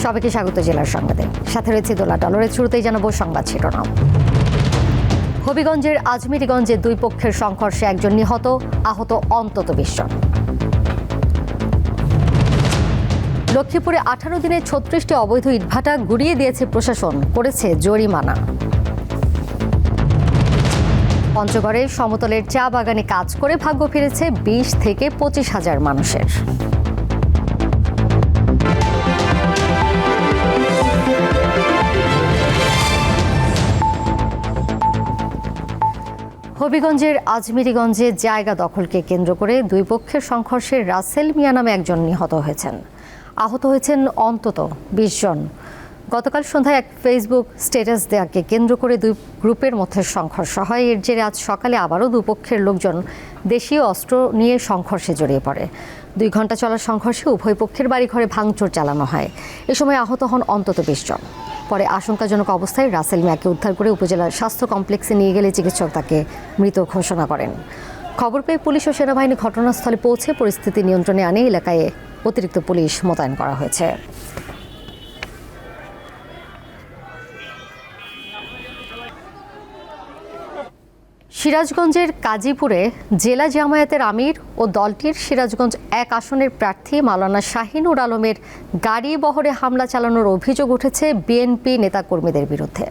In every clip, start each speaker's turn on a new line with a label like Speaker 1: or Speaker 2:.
Speaker 1: সবাইকে স্বাগত জেলার সংবাদে। সাথে রয়েছে দোলা ডলরের শুরুতেই জানাবো সংবাদ শিরোনাম। হবিগঞ্জের আজমিরিগঞ্জে দুই পক্ষের সংঘর্ষে একজন নিহত, আহত অন্তত 20 জন। লক্ষ্মীপুরে 18 দিনে 36টি অবৈধ ইটভাটা গুড়িয়ে দিয়েছে প্রশাসন, করেছে জরিমানা। পঞ্চগড়ে সমতলের চা বাগানে কাজ করে ভাগ্য ফিরেছে 20 থেকে 25 হাজার মানুষের। হবিগঞ্জের আজমিরিগঞ্জে জায়গা দখলকে কেন্দ্র করে দুই পক্ষের সংঘর্ষে রাসেল মিয়া নামে একজন নিহত হয়েছেন, আহত হয়েছেন অন্তত 20 জন। গতকাল সন্ধ্যায় এক ফেসবুক স্ট্যাটাস দেওয়াকে কেন্দ্র করে দুই গ্রুপের মধ্যে সংঘর্ষ হয়। এর জেরে আজ সকালে আবারও দুপক্ষের লোকজন দেশীয় অস্ত্র নিয়ে সংঘর্ষে জড়িয়ে পড়ে। 2 ঘন্টা চলা সংঘর্ষে উভয় পক্ষের বাড়িঘরে ভাঙচুর চালানো হয়। এ সময় আহত হন অন্তত 20 জন। পরে আশঙ্কাজনক অবস্থায় রাসেল মিয়াকে উদ্ধার করে উপজেলার স্বাস্থ্য কমপ্লেক্সে নিয়ে গেলে চিকিৎসক তাকে মৃত ঘোষণা করেন। খবর পেয়ে পুলিশ ও সেনাবাহিনী ঘটনাস্থলে পৌঁছে পরিস্থিতি নিয়ন্ত্রণে আনে এলাকায় অতিরিক্ত পুলিশ মোতায়েন করা হয়েছে। সিরাজগঞ্জের কাজীপুরে জেলা জামায়াতের আমির ও দলটির সিরাজগঞ্জ 1 আসনের প্রার্থী মাওলানা শাহিনুর আলমের গাড়ি বহরে হামলা চালানোর অভিযোগ উঠেছে বিএনপি নেতাকর্মীদের বিরুদ্ধে।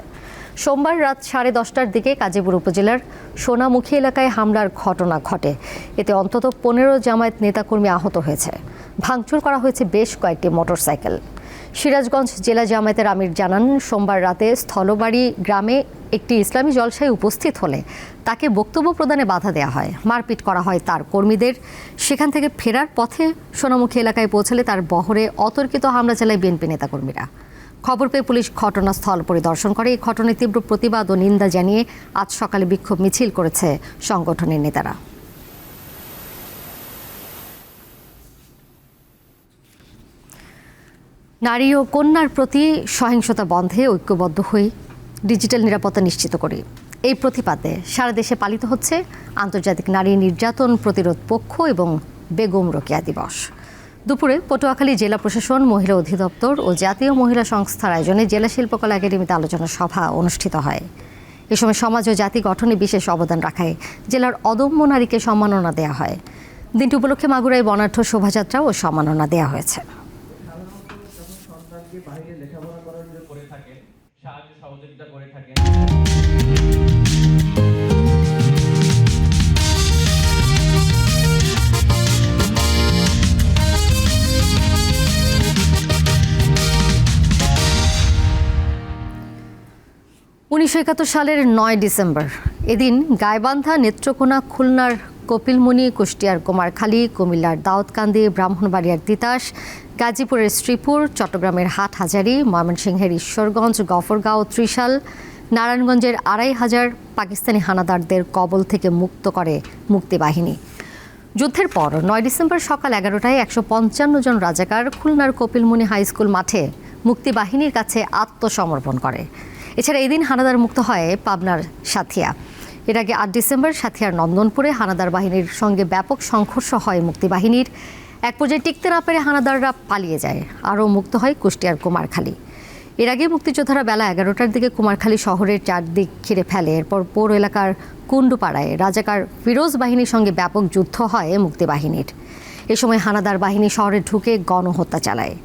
Speaker 1: সোমবার রাত 10:30টার দিকে কাজীপুর উপজেলার সোনামুখী এলাকায় হামলার ঘটনা ঘটে। এতে অন্তত 15 জামায়াত নেতাকর্মী আহত হয়েছে। ভাঙচুর করা হয়েছে বেশ কয়েকটি মোটরসাইকেল। সিরাজগঞ্জ জেলা জামায়াতের আমির জানান, সোমবার রাতে স্থলবাড়ি গ্রামে একটি ইসলামী জলসায় উপস্থিত হলে তাকে বক্তব্য প্রদানে বাধা দেওয়া হয়, মারপিট করা হয় তার কর্মীদের। সেখান থেকে ফেরার পথে সোনামুখী এলাকায় পৌঁছালে তার বহরে অতর্কিত হামলা চালায় বিএনপি নেতাকর্মীরা। খবর পেয়ে পুলিশ ঘটনাস্থল পরিদর্শন করে এই ঘটনায় তীব্র প্রতিবাদ ও নিন্দা জানিয়ে আজ সকালে বিক্ষোভ মিছিল করেছে সংগঠনের নেতারা। নারী ও কন্যার প্রতি সহিংসতা বন্ধে ঐক্যবদ্ধ হই, ডিজিটাল নিরাপত্তা নিশ্চিত করি, এই প্রতিপাদে সারা দেশে পালিত হচ্ছে আন্তর্জাতিক নারী নির্যাতন প্রতিরোধ পক্ষ এবং বেগম রোকেয়া দিবস। দুপুরে পটুয়াখালী জেলা প্রশাসন, মহিলা অধিদপ্তর ও জাতীয় মহিলা সংস্থার আয়োজনে জেলা শিল্পকলা একাডেমিতে আলোচনা সভা অনুষ্ঠিত হয়। এ সময় সমাজ ও জাতি গঠনে বিশেষ অবদান রাখায় জেলার অদম্য নারীকে সম্মাননা দেওয়া হয়। দিনটি উপলক্ষে মাগুরায় বর্ণাঢ্য শোভাযাত্রা ও সম্মাননা দেওয়া হয়েছে।
Speaker 2: বাইরে লেখাপড়া করার জন্য করে থাকেন, সাহায্য সহযোগিতা করে থাকেন।
Speaker 1: 1971 সালের 9 ডিসেম্বর এদিন গাইবান্ধা, নেত্রকোনা, খুলনার কপিলমুনি, কুষ্টিয়ার কুমারখালী, কুমিল্লার দাউদকান্দি, ব্রাহ্মণবাড়িয়ার তিতাস, গাজীপুরের শ্রীপুর, চট্টগ্রামের হাটহাজারী, ময়মনসিংহের ঈশ্বরগঞ্জ, গফরগাঁও, ত্রিশাল, নারায়ণগঞ্জের 2500 পাকিস্তানি হানাদারদের কবল থেকে মুক্ত করে মুক্তিবাহিনী। যুদ্ধের পর 9 ডিসেম্বর সকাল 11টায় 155 জন রাজাকার খুলনার কপিলমুনি হাই স্কুল মাঠে মুক্তিবাহিনীর কাছে আত্মসমর্পণ করে। এছাড়া এদিন হানাদার মুক্ত হয় পাবনার সাথিয়া। এর আগে 8 ডিসেম্বর সাথিয়ার নন্দনপুরে হানাদার বাহিনীর সঙ্গে ব্যাপক সংঘর্ষ হয় মুক্তিবাহিনীর। এক পর্যায়ে টিকতে না পেরে হানাদাররা পালিয়ে যায়। আরও মুক্ত হয় কুষ্টিয়ার কুমারখালী। এর আগে মুক্তিযোদ্ধারা বেলা 11টার দিকে কুমারখালী শহরের চারদিক ঘিরে ফেলে। এরপর পৌর এলাকার কুণ্ডুপাড়ায় রাজাকার ফিরোজ বাহিনীর সঙ্গে ব্যাপক যুদ্ধ হয় মুক্তিবাহিনীর। এ সময় হানাদার বাহিনী শহরে ঢুকে গণহত্যা চালায়।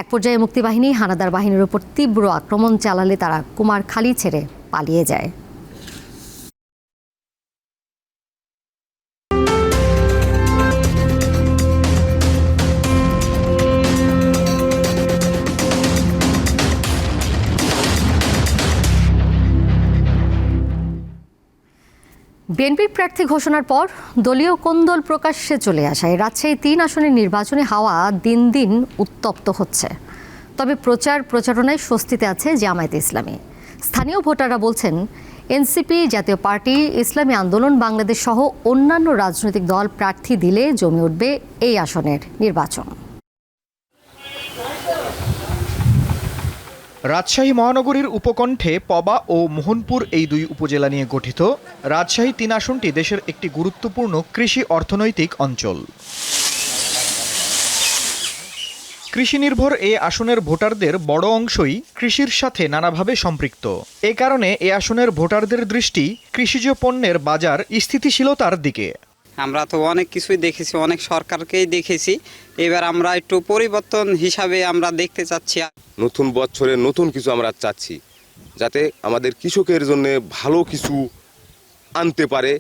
Speaker 1: এক পর্যায়ে মুক্তিবাহিনী হানাদার বাহিনীর উপর তীব্র আক্রমণ চালালে তারা কুমারখালী ছেড়ে পালিয়ে যায়। বিএনপির প্রার্থী ঘোষণার পর দলীয় কোন্দল প্রকাশ্যে চলে আসায় রাজশাহী 3 আসনের নির্বাচনী হাওয়া দিন দিন উত্তপ্ত হচ্ছে। তবে প্রচারণায় স্বস্তিতে আছে জামায়াতে ইসলামী। স্থানীয় ভোটাররা বলছেন, এনসিপি, জাতীয় পার্টি, ইসলামী আন্দোলন বাংলাদেশ সহ অন্যান্য রাজনৈতিক দল প্রার্থী দিলে জমে উঠবে এই আসনের নির্বাচন।
Speaker 3: রাজশাহী মহানগরীর উপকণ্ঠে পবা ও মোহনপুর এই দুই উপজেলা নিয়ে গঠিত রাজশাহী 3 আসনটি দেশের একটি গুরুত্বপূর্ণ কৃষি অর্থনৈতিক অঞ্চল। কৃষি নির্ভর এ আসনের ভোটারদের বড় অংশই কৃষির সাথে নানাভাবে সম্পৃক্ত। এ কারণে এ আসনের ভোটারদের দৃষ্টি কৃষিজ পণ্যের বাজার স্থিতিশীলতার দিকে।
Speaker 4: আমরা তো অনেক কিছুই দেখেছি, অনেক সরকারকেই দেখেছি। এবার আমরা একটু পরিবর্তন হিসাবে আমরা দেখতে চাচ্ছি।
Speaker 5: নতুন বছরে নতুন কিছু আমরা চাচ্ছি, যাতে আমাদের কৃষকের জন্য ভালো কিছু আনতে পারে,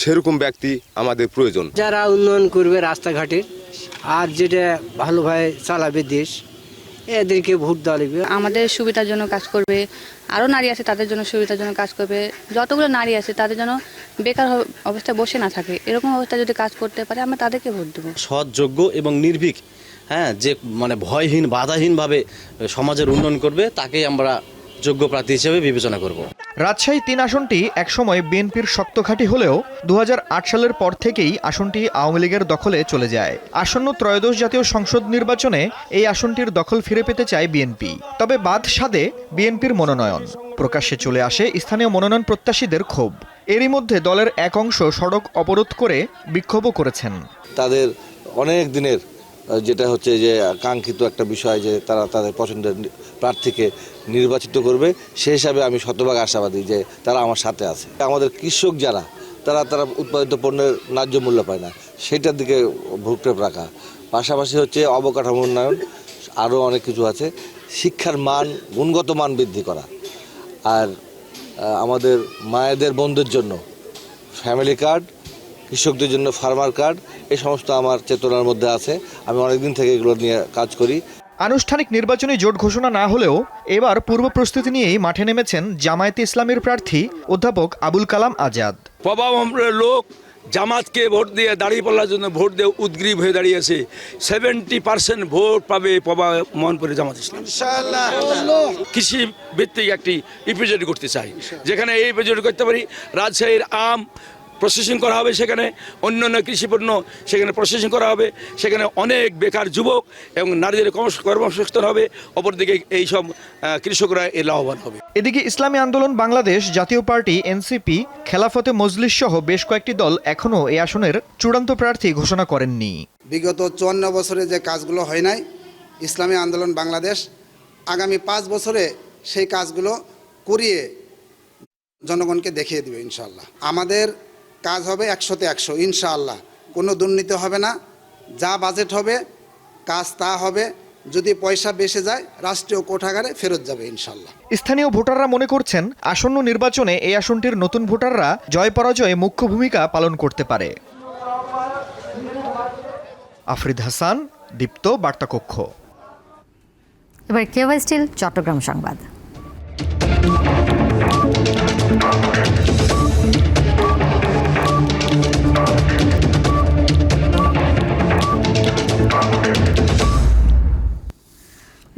Speaker 5: সেরকম ব্যক্তি আমাদের প্রয়োজন।
Speaker 6: যারা উন্নয়ন করবে রাস্তাঘাটের, আর যেটা ভালোভাবে চালাবে দেশ, এদেরকে ভোট দেওয়া লাগবে।
Speaker 7: আমাদের সুবিধার জন্য কাজ করবে, আরও নারী আছে তাদের জন্য সুবিধার জন্য কাজ করবে। যতগুলো নারী আছে তাদের জন্য বেকার অবস্থায় বসে না থাকে, এরকম অবস্থায় যদি কাজ করতে পারে আমরা তাদেরকে ভোট দেবো।
Speaker 8: সৎ, যোগ্য এবং নির্ভীক, যে ভয়হীন বাধাহীনভাবে সমাজের উন্নয়ন করবে, তাকেই আমরা যোগ্য প্রার্থী হিসেবে বিবেচনা করব।
Speaker 3: রাজশাহী ৩ আসনটি একসময় বিএনপির শক্ত ঘাঁটি হলেও ২০০৮ সালের পর থেকেই আসনটি আওয়ামী লীগের দখলে চলে যায়। আসন্ন ত্রয়োদশ জাতীয় সংসদ নির্বাচনে এই আসনটির দখল ফিরে পেতে চায় বিএনপি। তবে বাদ সাধে বিএনপির মনোনয়ন। প্রকাশ্যে চলে আসে স্থানীয় মনোনয়ন প্রত্যাশীদের ক্ষোভ। এরই মধ্যে দলের এক অংশ সড়ক অবরোধ করে বিক্ষোভও করেছেন।
Speaker 9: তাদের অনেক দিনের যেটা হচ্ছে যে কাঙ্ক্ষিত একটা বিষয় যে তারা তাদের পছন্দের প্রার্থীকে নির্বাচিত করবে, সেই হিসাবে আমি শতভাগ আশাবাদী যে তারা আমার সাথে আছে। আমাদের কৃষক যারা তারা উৎপাদিত পণ্যের ন্যায্য মূল্য পায় না, সেটার দিকে ভ্রুক্ষেপ রাখা। পাশাপাশি হচ্ছে অবকাঠামো উন্নয়ন, আরও অনেক কিছু আছে। শিক্ষার মান, গুণগত মান বৃদ্ধি করা, আর আমাদের মায়েদের বোনদের জন্য ফ্যামিলি কার্ড, কৃষকদের জন্য ফার্মার কার্ড, এই সমস্ত আমার চেতনার মধ্যে আছে। আমি অনেকদিন থেকে এগুলো নিয়ে কাজ করি।
Speaker 3: আনুষ্ঠানিক নির্বাচনী জোট ঘোষণা না হলেও এবার পূর্ব প্রস্তুতি নিয়েই মাঠে নেমেছেন জামায়াতে ইসলামের প্রার্থী অধ্যাপক আবুল কালাম আজাদ।
Speaker 10: প্রভাবম্বরের লোক জামাতকে ভোট দিয়ে দাঁড়িয়েপাল্লার জন্য ভোট দিয়ে উদ্গ্রীব হয়ে দাঁড়িয়েছে। 70% ভোট পাবে মোহনপুরে জামাত ইসলাম। কৃষি ভিত্তিক একটি ইপিজেড করতে চাই, যেখানে এই ইপিজেড করতে পারি। রাজশাহীর আম প্রসেসিং করা হবে, সেখানে অন্যান্য কৃষিপণ্য সেখানে প্রসেসিং করা হবে, সেখানে অনেক বেকার যুবক এবং নারীদের কর্মসংস্থান হবে। অপরদিকে এইসব কৃষকরা এর লাভবান হবে।
Speaker 3: এদিকে ইসলামী আন্দোলন বাংলাদেশ, জাতীয় পার্টি, এনসিপি, খেলাফতে মজলিস সহ বেশ কয়েকটি দল এখনও এই আসনের চূড়ান্ত প্রার্থী ঘোষণা করেননি।
Speaker 11: বিগত 54 বছরে যে কাজগুলো হয় নাই, ইসলামী আন্দোলন বাংলাদেশ আগামী 5 বছরে সেই কাজগুলো করিয়ে জনগণকে দেখিয়ে দেবে ইনশাআল্লাহ। আমাদের কাজ হবে 100তে 100 ইনশাআল্লাহ। কোনো দুর্নীতি হবে না, যা বাজেট হবে কাজ তা হবে। যদি পয়সা বেশি যায় রাষ্ট্রীয় কোষাগারে ফেরত যাবে ইনশাআল্লাহ।
Speaker 3: স্থানীয় ভোটাররা মনে করছেন আসন্ন নির্বাচনে এই আসনটির নতুন ভোটাররা জয় পরাজয়ে মুখ্য ভূমিকা পালন করতে পারে। আফরিদ হাসান, দীপ্ত বার্তাকক্ষ।
Speaker 1: এবার কেওয়াই স্টিল চট্টগ্রাম সংবাদ।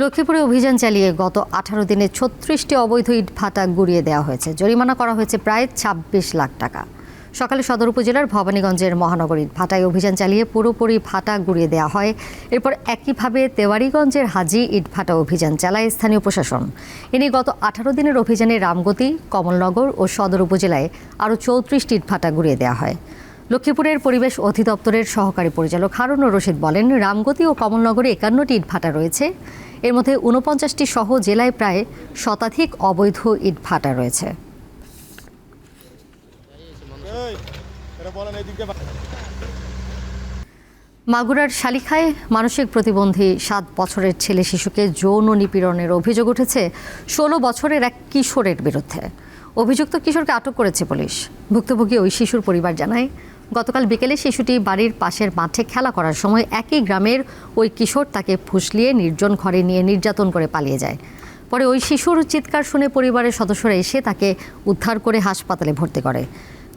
Speaker 1: লক্ষ্মীপুরে অভিযান চালিয়ে গত 18 দিনে 36টি অবৈধ ইটভাটা গুঁড়িয়ে দেওয়া হয়েছে। জরিমানা করা হয়েছে প্রায় 26 লাখ টাকা। সকালে সদর উপজেলার ভবানীগঞ্জের মহানগর ইটভাটায় অভিযান চালিয়ে পুরোপুরি ভাটা গুঁড়িয়ে দেওয়া হয়। এরপর একইভাবে তেওয়ারীগঞ্জের হাজি ইটভাটা অভিযান চালায় স্থানীয় প্রশাসন। এ নিয়ে গত 18 দিনের অভিযানে রামগতি, কমলনগর ও সদর উপজেলায় আরও 34টি ইটভাটা গুঁড়িয়ে দেওয়া হয়। লক্ষ্মীপুরের পরিবেশ অধিদপ্তরের সহকারী পরিচালক হারুনুর রশিদ বলেন, রামগতি ও কমলনগরে 51টি ইটভাটা রয়েছে। এর মধ্যে 49টি সহ জেলায় প্রায় শতাধিক অবৈধ ইটভাটা রয়েছে। মাগুরার শালিখায় মানসিক প্রতিবন্ধী 7 বছরের ছেলে শিশুকে যৌন নিপীড়নের অভিযোগ উঠেছে 16 বছরের এক কিশোরের বিরুদ্ধে। অভিযুক্ত কিশোরকে আটক করেছে পুলিশ। ভুক্তভোগী ওই শিশুর পরিবার জানায়, গতকাল বিকেলে শিশুটি বাড়ির পাশের মাঠে খেলা করার সময় একই গ্রামের ওই কিশোর তাকে ফুসলিয়ে নির্জন ঘরে নিয়ে নির্যাতন করে পালিয়ে যায়। পরে ওই শিশুর চিৎকার শুনে পরিবারের সদস্যরা এসে তাকে উদ্ধার করে হাসপাতালে ভর্তি করে।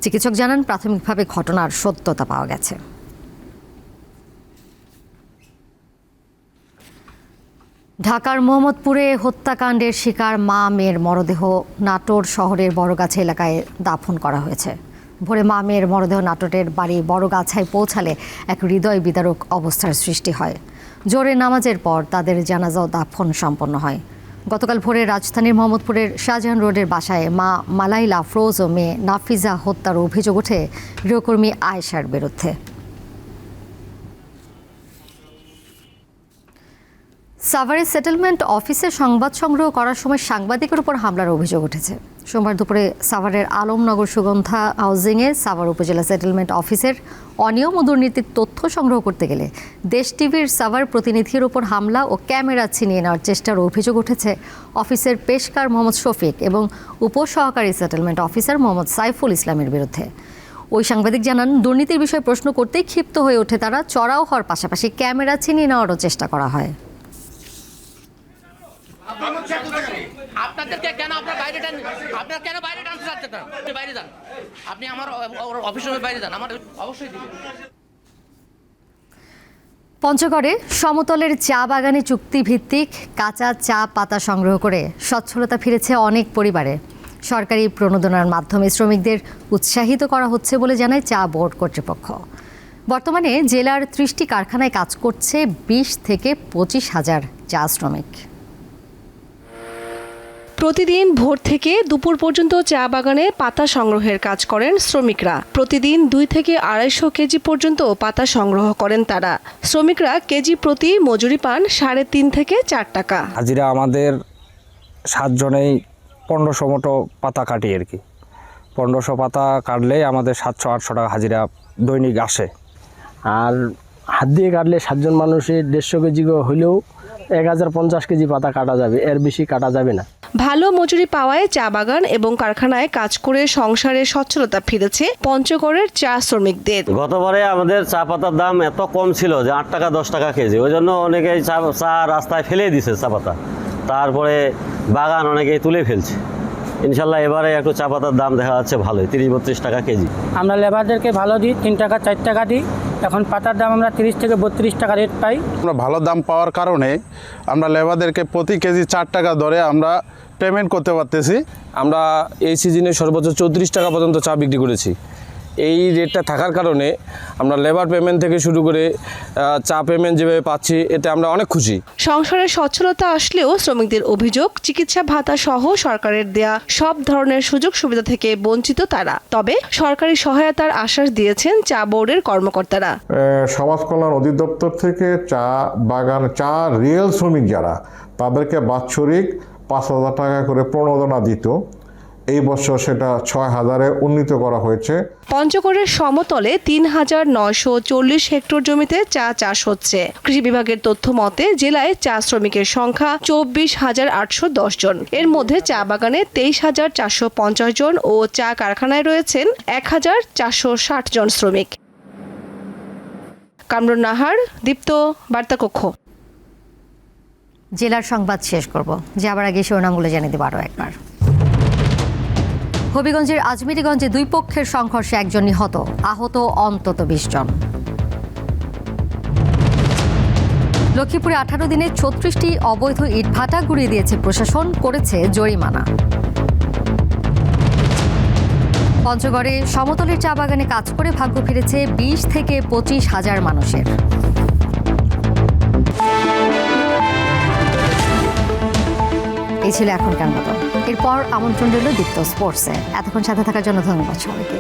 Speaker 1: চিকিৎসক জানান, প্রাথমিকভাবে ঘটনার সত্যতা পাওয়া গেছে। ঢাকার মোহাম্মদপুরে হত্যাকাণ্ডের শিকার মা মেয়ের মরদেহ নাটোর শহরের বড়গাছা এলাকায় দাফন করা হয়েছে। ভোরে মা মেয়ের মরদেহ নাটোরের বাড়ি বড়গাছায় পৌঁছালে এক হৃদয় বিদারক অবস্থার সৃষ্টি হয়। জোরে নামাজের পর তাদের জানাজাও দাফন সম্পন্ন হয়। গতকাল ভোরে রাজধানীর মোহাম্মদপুরের শাহজাহান রোডের বাসায় মা মালাইলা আফরোজ ও মেয়ে নাফিজা হত্যার অভিযোগ ওঠে গৃহকর্মী আয়েশার বিরুদ্ধে। সাভারের সেটেলমেন্ট অফিসে সংবাদ সংগ্রহ করার সময় সাংবাদিকের উপর হামলার অভিযোগ উঠেছে। সোমবার দুপুরে সাভারের আলমনগর সুগন্ধা হাউজিংয়ে সাভার উপজেলা সেটেলমেন্ট অফিসের অনিয়ম ও দুর্নীতির তথ্য সংগ্রহ করতে গেলে দেশ টিভির সাভার প্রতিনিধির উপর হামলা ও ক্যামেরা ছিনিয়ে নেওয়ার চেষ্টার অভিযোগ উঠেছে অফিসের পেশকার মোহাম্মদ শফিক এবং উপসহকারী সেটেলমেন্ট অফিসার মোহাম্মদ সাইফুল ইসলামের বিরুদ্ধে। ওই সাংবাদিক জানান, দুর্নীতির বিষয়ে প্রশ্ন করতেই ক্ষিপ্ত হয়ে ওঠে তারা। চড়াও হওয়ার পাশাপাশি ক্যামেরা ছিনিয়ে নেওয়ারও চেষ্টা করা হয়।
Speaker 12: আপনাদেরকে কেন আপনার বাইরে যান? আপনার কেন বাইরে টানতে চাচ্ছেন? আপনি বাইরে যান, আপনি আমার অফিসের বাইরে যান, আমার অবশ্যই দিবেন।
Speaker 1: পঞ্চগড়ে সমতলের চা বাগানে চুক্তিভিত্তিক কাঁচা চা পাতা সংগ্রহ করে সচ্ছলতা ফিরেছে অনেক পরিবারে। সরকারি প্রণোদনার মাধ্যমে শ্রমিকদের উৎসাহিত করা হচ্ছে বলে জানায় চা বোর্ড কর্তৃপক্ষ। বর্তমানে জেলার 30টি কারখানায় কাজ করছে 20 থেকে 25 হাজার চা শ্রমিক।
Speaker 13: প্রতিদিন ভোর থেকে দুপুর পর্যন্ত চা বাগানে পাতা সংগ্রহের কাজ করেন শ্রমিকরা। প্রতিদিন 2 থেকে 250 কেজি পর্যন্ত পাতা সংগ্রহ করেন তারা। শ্রমিকরা কেজি প্রতি মজুরি পান 3.5 থেকে 4 টাকা।
Speaker 14: হাজিরা আমাদের 7 জনেই 1500 মতো পাতা কাটি আর কি। 1500 পাতা কাটলে আমাদের 700-800 টাকা হাজিরা দৈনিক আসে।
Speaker 15: আর হাত দিয়ে কাটলে 7 জন মানুষের 150 কেজি হলেও 1050 কেজি পাতা কাটা যাবে, এর বেশি কাটা যাবে না।
Speaker 13: ভালো মজুরি পাওয়ায় চা বাগান এবং কারখানায় কাজ করে সংসারে সচ্ছলতা ফিরেছে পঞ্চগড়ের চা শ্রমিকদের।
Speaker 16: গতবারে আমাদের চা পাতার দাম এত কম ছিল যে 8 টাকা 10 টাকা কেজি, ওই জন্য অনেকেই চা রাস্তায় ফেলে দিছে চা পাতা। তারপরে বাগান অনেকেই তুলে ফেলছে। ইনশাল্লাহ এবারে একটু চা পাতার দাম দেখা যাচ্ছে ভালোই, 30-32 টাকা কেজি।
Speaker 17: আমরা লেবারদেরকে ভালো দিই, 3 টাকা 4 টাকা দিই। এখন পাতার দাম আমরা 30 থেকে 32 টাকা রেট পাই।
Speaker 18: আমরা ভালো দাম পাওয়ার কারণে আমরা লেবারদেরকে প্রতি কেজি 4 টাকা দরে আমরা পেমেন্ট করতে পারতেছি।
Speaker 14: আমরা এই সিজনে সর্বোচ্চ 34 টাকা পর্যন্ত চা বিক্রি করেছি। এই রেটটা থাকার কারণে আমরা লেবার পেমেন্ট থেকে শুরু করে চা পেমেন্ট যেভাবে পাচ্ছি, এতে আমরা অনেক খুশি।
Speaker 13: সংসারের সচ্ছলতা আসলেও শ্রমিকদের অভিযোগ, চিকিৎসা ভাতা সহ সরকারের দেয়া সব ধরনের সুযোগ সুবিধা থেকে বঞ্চিত তারা। তবে সরকারি সহায়তার আশ্বাস দিয়েছেন চা বোর্ডের কর্মকর্তারা।
Speaker 19: সমাজ কল্যাণ অধিদপ্তর থেকে চা বাগান চা রিয়েল শ্রমিক যারা, তাদেরকে বাৎসরিক 5,000 টাকা করে প্রণোদনা দিত। এই বছর সেটা 6,000-এ উন্নীত করা হয়েছে।
Speaker 13: পঞ্চগড়ের সমতলে 3,940 হেক্টর জমিতে চা চাষ হচ্ছে। কৃষি বিভাগের তথ্য মতে জেলায় চা শ্রমিকের সংখ্যা 24,810 জন। এর মধ্যে চা বাগানে 23,450 জন ও চা কারখানায় রয়েছেন 1,460 জন শ্রমিক। কামরুন নাহার, দীপ্ত, বার্তাকক্ষ।
Speaker 1: জেলার সংবাদ শেষ করব, যাবার আগে শিরোনামগুলো জেনে দেব আরও একবার। হবিগঞ্জের আজমিরিগঞ্জে 2 পক্ষের সংঘর্ষে 1 জন নিহত, আহত অন্তত 20 জন। লক্ষ্মীপুরে 18 দিনে 36টি অবৈধ ইটভাটা গুঁড়িয়ে দিয়েছে প্রশাসন, করেছে জরিমানা। পঞ্চগড়ে সমতলের চা বাগানে কাজ করে ভাগ্য ফিরেছে 20 থেকে 25 হাজার মানুষের। এই ছিল এখনকার মতো। এরপর আমন্ত্রণ রইল দীপ্ত স্পোর্টসে। এতক্ষণ সাথে থাকার জন্য ধন্যবাদ সবাইকে।